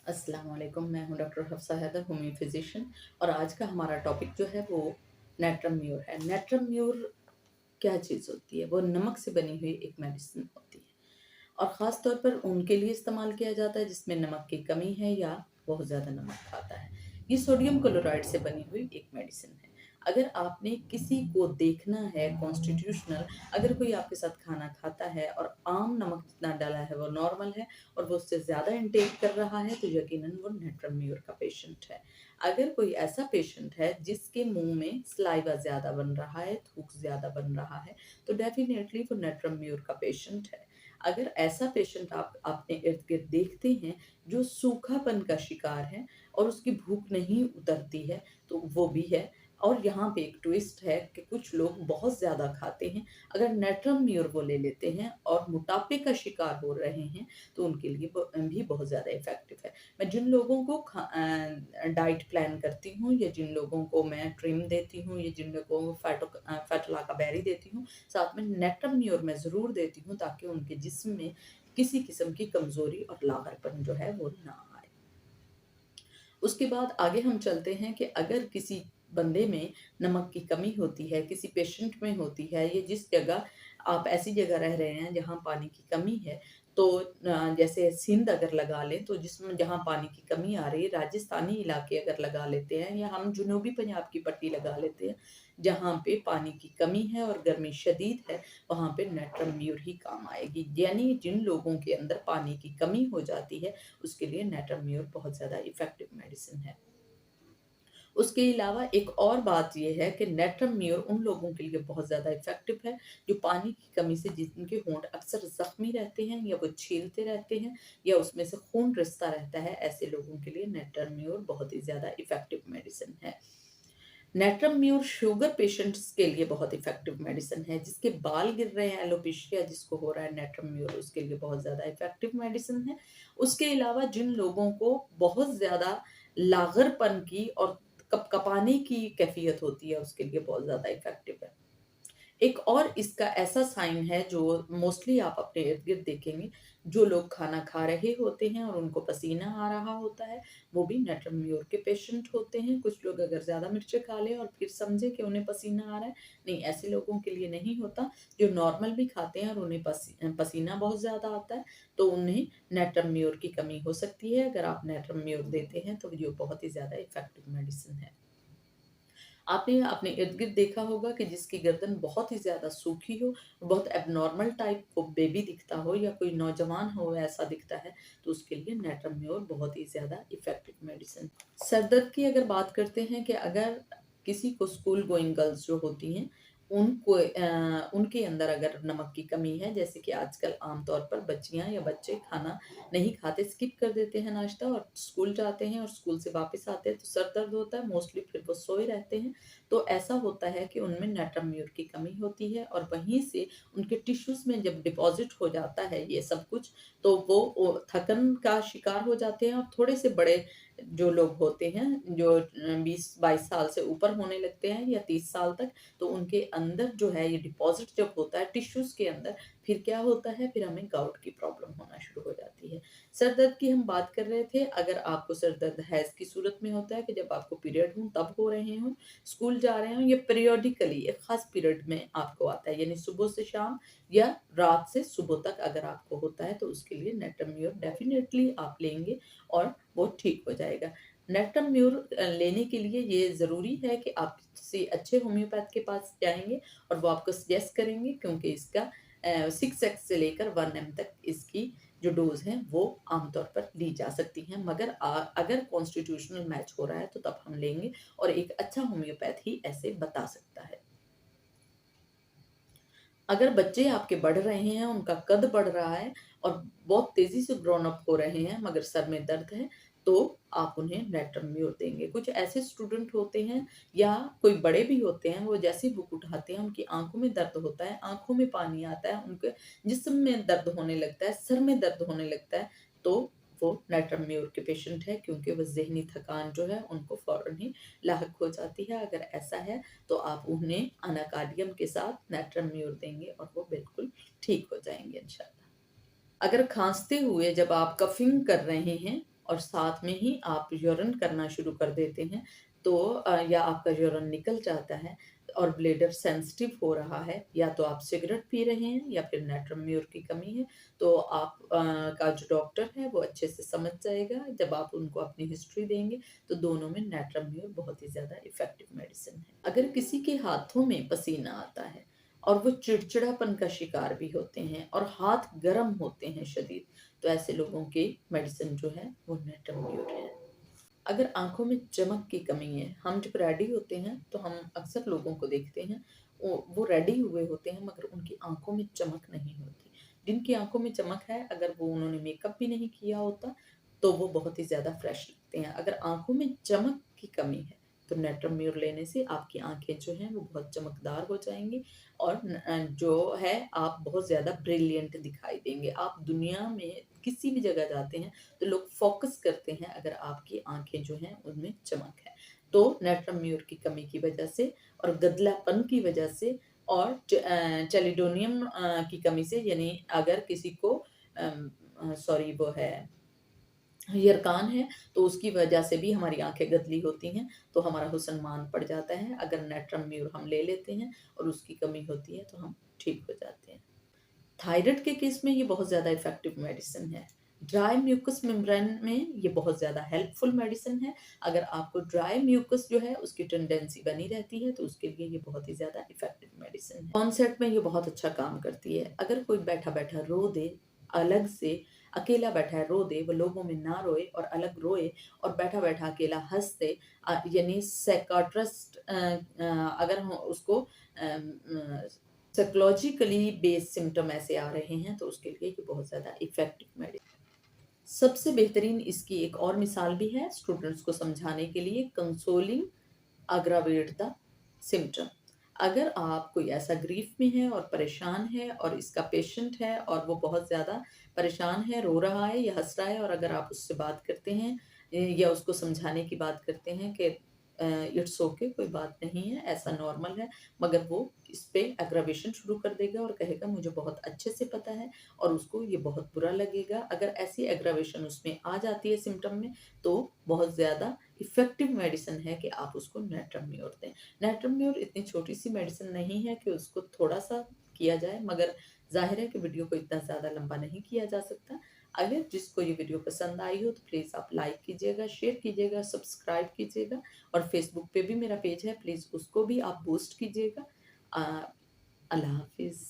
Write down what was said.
अस्सलाम वालेकुम। मैं हूँ doctor Hafsa Haider, homoeo physician. और आज का हमारा टॉपिक जो है वो नेट्रम म्यूर है। नेट्रम म्यूर क्या चीज़ होती है? वो नमक से बनी हुई एक मेडिसिन होती है और ख़ास तौर पर उनके लिए इस्तेमाल किया जाता है जिसमें नमक की कमी है या बहुत ज़्यादा नमक खाता है। ये सोडियम क्लोराइड से बनी हुई एक मेडिसिन है। अगर आपने किसी को देखना है कॉन्स्टिट्यूशनल, अगर कोई आपके साथ खाना खाता है और आम नमक जितना डाला है वो नॉर्मल है और वो उससे ज़्यादा इंटेक कर रहा है, तो यकीनन वो नेट्रम म्यूर का पेशेंट है। अगर कोई ऐसा पेशेंट है जिसके मुंह में सलाइवा ज़्यादा बन रहा है, थूक ज़्यादा बन रहा है, तो डेफिनेटली वो नेट्रम म्यूर का पेशेंट है। अगर ऐसा पेशेंट आप अपने इर्द गिर्द देखते हैं जो सूखापन का शिकार है और उसकी भूख नहीं उतरती है, तो वो भी है। और यहाँ पे एक ट्विस्ट है कि कुछ लोग बहुत ज़्यादा खाते हैं, अगर नेट्रम म्यूर वो ले लेते हैं और मोटापे का शिकार हो रहे हैं, तो उनके लिए वो भी बहुत ज़्यादा इफ़ेक्टिव है। मैं जिन लोगों को डाइट प्लान करती हूँ या जिन लोगों को मैं ट्रिम देती हूँ या जिन लोगों को फैटोला का बेरी देती हूँ, साथ में नेट्रम म्यूर मैं ज़रूर देती हूँ ताकि उनके जिस्म में किसी किस्म की कमज़ोरी और लागरपन जो है वो ना आए। उसके बाद आगे हम चलते हैं कि अगर किसी बंदे में नमक की कमी होती है, किसी पेशेंट में होती है, या जिस जगह आप ऐसी जगह रह रहे हैं जहाँ पानी की कमी है, तो जैसे सिंध अगर लगा लें तो जिसमें जहाँ पानी की कमी आ रही है, राजस्थानी इलाके अगर लगा लेते हैं या हम जनूबी पंजाब की पट्टी लगा लेते हैं, जहाँ पे पानी की कमी है और गर्मी शदीद है, वहाँ पे नेट्रम म्यूर ही काम आएगी। यानी जिन लोगों के अंदर पानी की कमी हो जाती है, उसके लिए नेट्रम म्यूर बहुत ज़्यादा इफ़ेक्टिव मेडिसिन है। उसके अलावा एक और बात ये है कि नेट्रम म्यूर उन लोगों के लिए बहुत ज़्यादा इफ़ेक्टिव है, जो पानी की कमी से जिनके होंठ अक्सर ज़ख्मी रहते हैं या वो छीलते रहते हैं या उसमें से खून रिसता रहता है, ऐसे लोगों के लिए नेट्रम म्यूर बहुत ही ज़्यादा इफ़ेक्टिव मेडिसिन है। नेट्रम म्यूर शुगर पेशेंट्स के लिए बहुत इफ़ेक्टिव मेडिसिन है, जिसके बाल गिर रहे हैं, एलोपेशिया जिसको हो रहा है, नेट्रम म्यूर उसके लिए बहुत ज़्यादा इफ़ेक्टिव मेडिसिन है। उसके अलावा जिन लोगों को बहुत ज़्यादा लाग़रपन की और कपकपाने की कैफ़ियत होती है, उसके लिए बहुत ज़्यादा इफ़ेक्टिव है। एक और इसका ऐसा साइन है जो मोस्टली आप अपने इर्द-गिर्द देखेंगे, जो लोग खाना खा रहे होते हैं और उनको पसीना आ रहा होता है, वो भी नेट्रम म्यूर के पेशेंट होते हैं। कुछ लोग अगर ज़्यादा मिर्ची खा लें और फिर समझें कि उन्हें पसीना आ रहा है, नहीं, ऐसे लोगों के लिए नहीं होता। जो नॉर्मल भी खाते हैं और उन्हें पसीना बहुत ज़्यादा आता है, तो उन्हें नेट्रम म्यूर की कमी हो सकती है। अगर आप नेट्रम म्यूर देते हैं, तो ये बहुत ही ज़्यादा इफ़ेक्टिव मेडिसिन है। आपने अपने इर्द-गिर्द देखा होगा कि जिसकी गर्दन बहुत ही ज़्यादा सूखी हो, बहुत एब्नॉर्मल टाइप को बेबी दिखता हो या कोई नौजवान हो ऐसा दिखता है, तो उसके लिए नेट्रम म्यूर बहुत ही ज़्यादा इफ़ेक्टिव मेडिसिन। सर दर्द की अगर बात करते हैं कि अगर किसी को स्कूल गोइंग गर्ल्स जो होती हैं, उनको उनके अंदर अगर नमक की कमी है, जैसे कि आजकल आम तौर पर बच्चियाँ या बच्चे खाना नहीं खाते, स्किप कर देते हैं नाश्ता और स्कूल जाते हैं और स्कूल से वापस आते हैं तो सर दर्द होता है, मोस्टली फिर वो सोए रहते हैं। तो ऐसा होता है कि उनमें नेट्रम म्यूर की कमी होती है और वहीं से उनके टिश्यूज़ में जब डिपॉज़िट हो जाता है ये सब कुछ, तो वो थकन का शिकार हो जाते हैं और थोड़े से बड़े जो लोग होते हैं, जो 20-22 साल से ऊपर होने लगते हैं या 30 साल तक, तो उनके अंदर जो है ये डिपॉज़िट जब होता है टिश्यूज़ के अंदर, फिर क्या होता है, फिर हमें गाउट की प्रॉब्लम होना शुरू हो जाती है। सर दर्द की हम बात कर रहे थे, अगर आपको सर दर्द हैज़ की सूरत में होता है कि जब आपको पीरियड हों तब हो रहे हों, स्कूल जा रहे हों, या पीरियोडिकली एक ख़ास पीरियड में आपको आता है, यानी सुबह से शाम या रात से सुबह तक अगर आपको होता है, तो उसके लिए नेट्रम म्यूर डेफ़िनेटली आप लेंगे और वो ठीक हो जाएगा। नेट्रम म्यूर लेने के लिए ये ज़रूरी है कि आप किसी अच्छे होम्योपैथ के पास जाएँगे और वो आपको सजेस्ट करेंगे, क्योंकि इसका 6x से लेकर 1m तक इसकी जो डोज़ है वो आमतौर पर ली जा सकती हैं। मगर अगर कॉन्स्टिट्यूशनल मैच हो रहा है तो तब हम लेंगे और एक अच्छा होम्योपैथ ही ऐसे बता सकता है। अगर बच्चे आपके बढ़ रहे हैं, उनका कद बढ़ रहा है और बहुत तेज़ी से ग्रोन अप हो रहे हैं, मगर सर में दर्द है, तो आप उन्हें नेट्रम म्यूर देंगे। कुछ ऐसे स्टूडेंट होते हैं या कोई बड़े भी होते हैं, वो जैसे ही बुक उठाते हैं, उनकी आँखों में दर्द होता है, आँखों में पानी आता है, उनके जिस्म में दर्द होने लगता है, सर में दर्द होने लगता है, तो वो नेट्रम म्यूर के पेशेंट हैं, क्योंकि वो ज़हनी थकान जो है, उनको फ़ौरन ही लाहक हो जाती है। अगर ऐसा है, तो आप उन्हें अनाकार्डियम के साथ नेट्रम म्यूर देंगे और वो बिल्कुल ठीक हो जाएँगे इंशाअल्लाह। अगर खाँसते हुए जब आप कफ़िंग कर रहे हैं और साथ में ही आप यूरिन करना शुरू कर देते हैं, तो या आपका यूरिन निकल जाता है और ब्लैडर सेंसिटिव हो रहा है, या तो आप सिगरेट पी रहे हैं या फिर नाट्रियम म्यूर की कमी है, तो आप का जो डॉक्टर है वो अच्छे से समझ जाएगा। जब आप उनको अपनी हिस्ट्री देंगे तो दोनों में नाट्रियम म्यूर बहुत ही ज़्यादा इफ़ेक्टिव मेडिसिन है। अगर किसी के हाथों में पसीना आता है और वो चिड़चिड़ापन का शिकार भी होते हैं और हाथ गर्म होते हैं शदीद, तो ऐसे लोगों की मेडिसिन जो है वो नाट्रियम म्यूर है। अगर आँखों में चमक की कमी है, हम जब रेडी होते हैं तो हम अक्सर लोगों को देखते हैं, वो रेडी हुए होते हैं मगर उनकी आँखों में चमक नहीं होती। जिनकी आँखों में चमक है, अगर वो उन्होंने मेकअप भी नहीं किया होता, तो वो बहुत ही ज़्यादा फ्रेश लगते हैं। अगर आँखों में चमक की कमी है, तो नेत्रम म्यूर लेने से आपकी आँखें जो हैं वो बहुत चमकदार हो जाएँगी और जो है आप बहुत ज़्यादा ब्रिलियंट दिखाई देंगे। आप दुनिया में किसी भी जगह जाते हैं तो लोग फ़ोकस करते हैं अगर आपकी आँखें जो हैं उनमें चमक है। तो नेत्रम म्यूर की कमी की वजह से और गदलापन की वजह से और चेलिडोनियम की कमी से, यानी अगर किसी को सॉरी वो है यरकान है, तो उसकी वजह से भी हमारी आँखें गदली होती हैं, तो हमारा हुस्न मान पड़ जाता है। अगर नेत्रम म्यूर हम ले लेते हैं और उसकी कमी होती है तो हम ठीक हो जाते हैं। थायराइड के केस में ये बहुत ज़्यादा इफ़ेक्टिव मेडिसिन है। ड्राई म्यूकस मेम्ब्रेन में ये बहुत ज़्यादा हेल्पफुल मेडिसिन है। अगर आपको ड्राई म्यूकस जो है उसकी टेंडेंसी बनी रहती है तो उसके लिए ये बहुत ही ज़्यादा इफ़ेक्टिव मेडिसिन है। ऑनसेट में ये बहुत अच्छा काम करती है। अगर कोई बैठा-बैठा रो दे, अलग से अकेला बैठा है रो दे, वो लोगों में ना रोए और अलग रोए और बैठा-बैठा अकेला हँस दे, यानी साइकियाट्रिस्ट अगर हम उसको साइकोलॉजिकली बेस्ड सिम्पटम ऐसे आ रहे हैं तो उसके लिए ये बहुत ज़्यादा इफ़ेक्टिव मेडिसिन। सबसे बेहतरीन इसकी एक और मिसाल भी है स्टूडेंट्स को समझाने के लिए, कंसोलिंग अग्रावेट द सिम्पटम। अगर आप कोई ऐसा ग्रीफ में है और परेशान है और इसका पेशेंट है और वो बहुत ज़्यादा परेशान है, रो रहा है या हँस रहा है, और अगर आप उससे बात करते हैं या उसको समझाने की बात करते हैं कि इट्स ओके, कोई बात नहीं है, ऐसा नॉर्मल है, मगर वो इस पे एग्रावेशन शुरू कर देगा और कहेगा मुझे बहुत अच्छे से पता है और उसको ये बहुत बुरा लगेगा। अगर ऐसी एग्रावेशन उसमें आ जाती है सिम्पटम में, तो बहुत ज़्यादा इफ़ेक्टिव मेडिसिन है कि आप उसको नेट्रम म्यूर दें। नेट्रम म्यूर इतनी छोटी-सी मेडिसिन नहीं है कि उसको थोड़ा-सा किया जाए, मगर ज़ाहिर है कि वीडियो को इतना ज़्यादा लंबा नहीं किया जा सकता। अगर जिसको ये वीडियो पसंद आई हो तो प्लीज़ आप लाइक कीजिएगा, शेयर कीजिएगा, सब्सक्राइब कीजिएगा और फ़ेसबुक पे भी मेरा पेज है, प्लीज़ उसको भी आप बूस्ट कीजिएगा। अल्लाह हाफ़िज़।